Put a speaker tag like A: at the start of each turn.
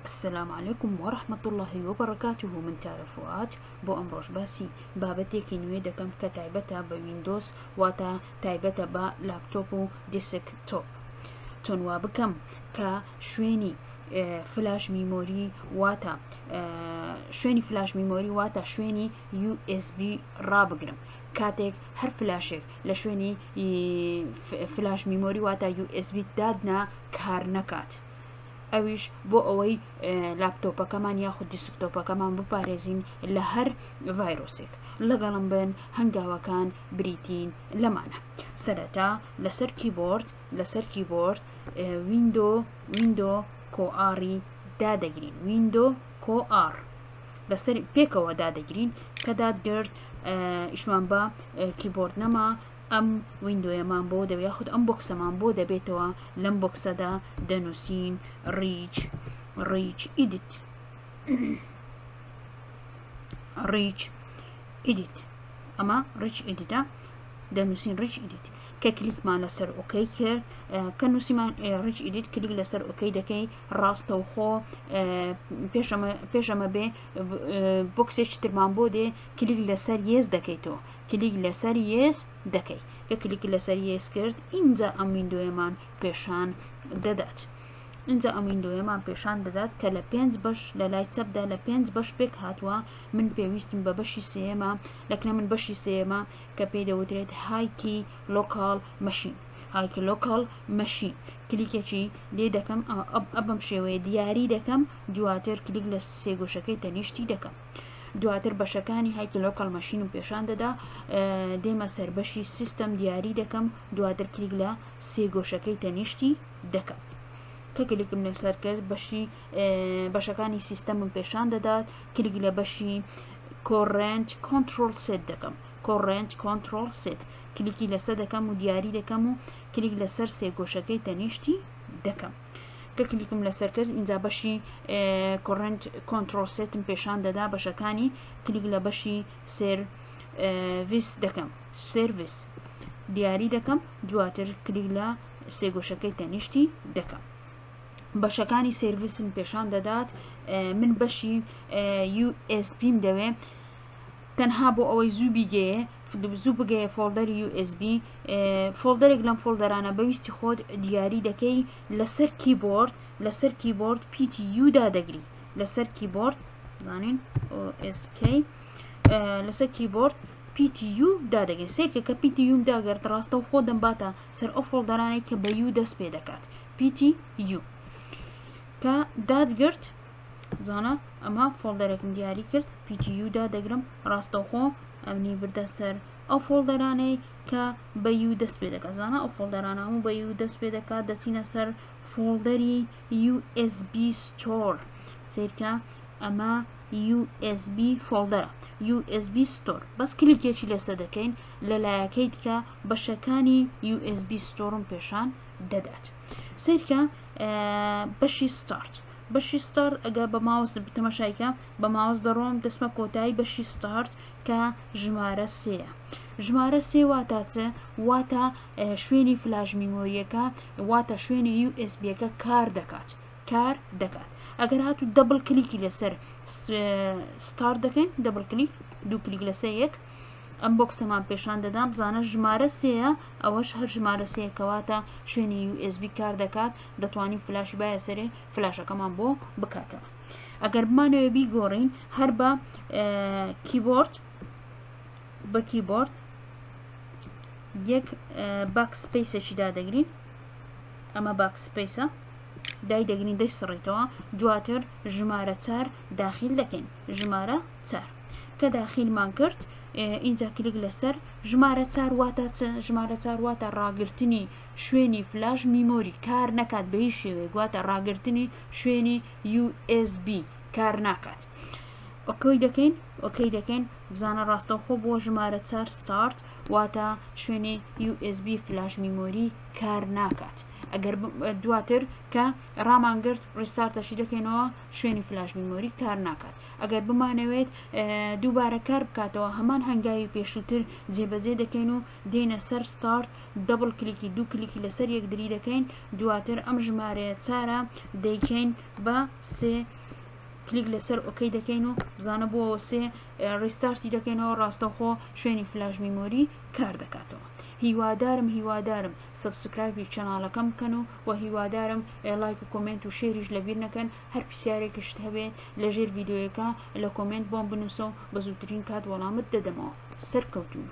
A: السلام عليكم ورحمة الله وبركاته. من تعرفوات بو أمروش باسي بابتك نوي دكم كتعبتا بويندوز واتا تعبتا با لابتوب ديسك توب تنوا بكم كشويني فلاش ميموري واتا شويني فلاش ميموري واتا شويني USB رابقرم كاتك هر فلاشك لشويني فلاش ميموري واتا USB دادنا كار نكات اویش بو اوی لابتوب کمان یا خود دیسکتوپ کمان بپارێزین لە هەر ڤایرۆسێک لەگەڵم بن هەنگاوەکان بریتین لەمانە. سەرەتا لەسەر کیبۆرد ویندۆ کۆئاری دادەگرین، ویندۆ کۆئار لەسەر پێکەوە دادەگرین کە دادگرت ئیشمان بە کیبۆرد نەما ئەم ویندۆیەمان بۆ دەبێت خود ئەم بۆکسەمان بۆ دەبێتەوە لەم بۆکسەدا دەنووسین ریچ ئیدیت ئەمە ریچ ئیدیتە دەنووسین ریچ ئیدیت کە کلیکمان لەسەر ئۆکەی کرد کە نووسیمان ریچ ئیدیت کلیک لەسەر ئۆکەی دەکەی ڕاستەوخۆ پێشەمە بێ بۆکسێکی ترمان بۆ دێ کلیک لەسەر یێز دەکەیتەوە کلیک لەسەر یێز دەکەی کە کلیک لەسەر یێز کرد اینجا ئەم ویندۆیەمان پیشان دەدات کە لە 5 بەش لە لای چەپدا لە 5 بەش پێک هاتووە. من پێویستم بە بەشی سێمە لەکنە من بەشی سێمە کە پێی دەوترێت هایکی لۆکال مەشین کلیکێکی لێ دەکەم ئەبم شێوەیە دیاری دەکەم دواتر کلیک لە سێگۆشەکەی تەنیشتی دەکەم دواتر بەشەکانی هایکی لۆکال مەشینم پیشان دەدا دێمە سەر بەشی سیستەم دیاری دەکەم دواتر کلیک لە سێگۆشەکەی تەنیشتی دەکەم کە کلیکم لەسەر کرد بەشەکانی سیستەمم پیشان دەدات کلیک لە بەشی کۆڕێنج کۆنترۆل سێت دەکەم کلیکی لەسەر دەکەم و دیاری دەکەم و کلیک لەسەر سێگۆشەکەی تەنیشتی دەکەم کە کلیکم لەسەر کرد اینجا بەشی کۆڕێنج کۆنترۆل سێتم پیشان دەدا بەشەکانی کلیک لە بەشی سێرویس دەکەم سێرویس دیاری دەکەم دواتر کلیک لە سێگۆشەکەی تەنیشتی دەکەم بەشەکانی سێرویسم پیشان دەدات. من بەشی USBم دەوێ تەنها بۆ ئەوەی زوو بگەیە فۆڵدەری USB فۆڵدەرێک لەم فۆڵدەرانە بەویستی خۆت دیاری دەکەی لەسەر کیبۆرد PTU دادەگری لەسەر کیبۆرد زانین OSK لەسەر کیبۆرد PTU دادەگەی سێکە کە PTU داگەرت ڕاستە و خۆ دەمباتە سەر ئەو فۆڵدەرانەی کە بە U دەست پێ دەکات PTU کە دادگرت زانە ئەمە فۆڵدەرێکم دیاری کرد PTU دادەگرم ڕاستەوخۆ ئەمنی بردە سەر ئەو فۆڵدەرانەی کە بە U دەست پێ دەکات زانە ئەو فۆڵدەرانە هەموو بە U دەست پێ دەکات دەچینە سەر فۆڵدەری USB Store سیرکە ئەمە USB فۆڵدەرە USB Store بەس کلیکێکی لەسەر دەکەین لە لایەکەی دیکە بەشەکانی USB Storeم پیشان دەدات سیرکە بەشی ستارت ئەگە بە ماوس تەماشایکە بە ماوس دەڕۆم دەسمە کۆتایی بەشی ستارت کە ژمارە سێە ژمارە سێ واتە چە واتە شوێنی فلاش میمۆریەکە واتە شوێنی USBەکە کار دەکات ئەگەر هاتوو دەبل کلیکی لەسەر ستارت دەکەین دەبل کلیک دوو کلیک لەسەر یەک ئەم بۆکسەمان پیشان دەدام بزانە ژمارە سێە ئەوەش هەر ژمارە سێکەواتە شوێنی USB کار دەکات دەتوانین فلاشی باە سەرێ فلاشەکەمان بۆ بکاتەوە. ئەگەر بمانەوە بیگۆڕین هەر بە کیبۆرد یەک باکسپەیسێکی دادەگرین ئەمە باکسپەیسە دای دەگرین دەی سڕیتەوە دواتر ژمارە 4 داخل دەکەین ژمارە 4 کە داخلمان کرد اینجا کلیک لەسەر ژمارە 4 واتە ژمارە 4 واتە ڕاگررتنی شوێنی فلاش میمۆری کار نەکات بە هیچ شێوەیە واتە ڕاگررتنی شوێنی USB کار ناکات ئۆکەی دەکەین بزانە ڕاستەوخۆ بۆ ژمارە 4 ستارت واتە شوێنی USB فلاش میمۆری کار ناکات ئەگەر دواتر کە ڕامانگرت ڕیستارتەشی دەکەینەوە شوێنی فلاش میمۆری کار ناکات. ئەگەر بمانەوێت دووبارە کار بکاتەوە هەمان هەنگاوی پێشووتر جێبەجێ دەکەین و دێنە سەر ستارت دەبڵ کلیکی دوو کلیکی لەسەر یەکدری دەکەین دواتر ئەم ژمارەیە چارە دەیکەین بە سێ کلیک لەسەر ئۆکەی دەکەین و بزانە بۆ سێ ڕیستارتی دەکەینەوە ڕاستەوخۆ شوێنی فلاش میمۆری کار دەکاتەوە. هیوادارم سبسکرایبی چەناڵەکەم بکەن و هیوادارم لایک و کۆمنت و شێریش لەبیر نەکەن هەر پرسیارێکشت هەبێت لەژێر ڤیدیۆیەکە لە کۆمنت بۆم بنووسە و بە زووترین کات وەڵامت دەدەمەوە. سەرکەوتوون.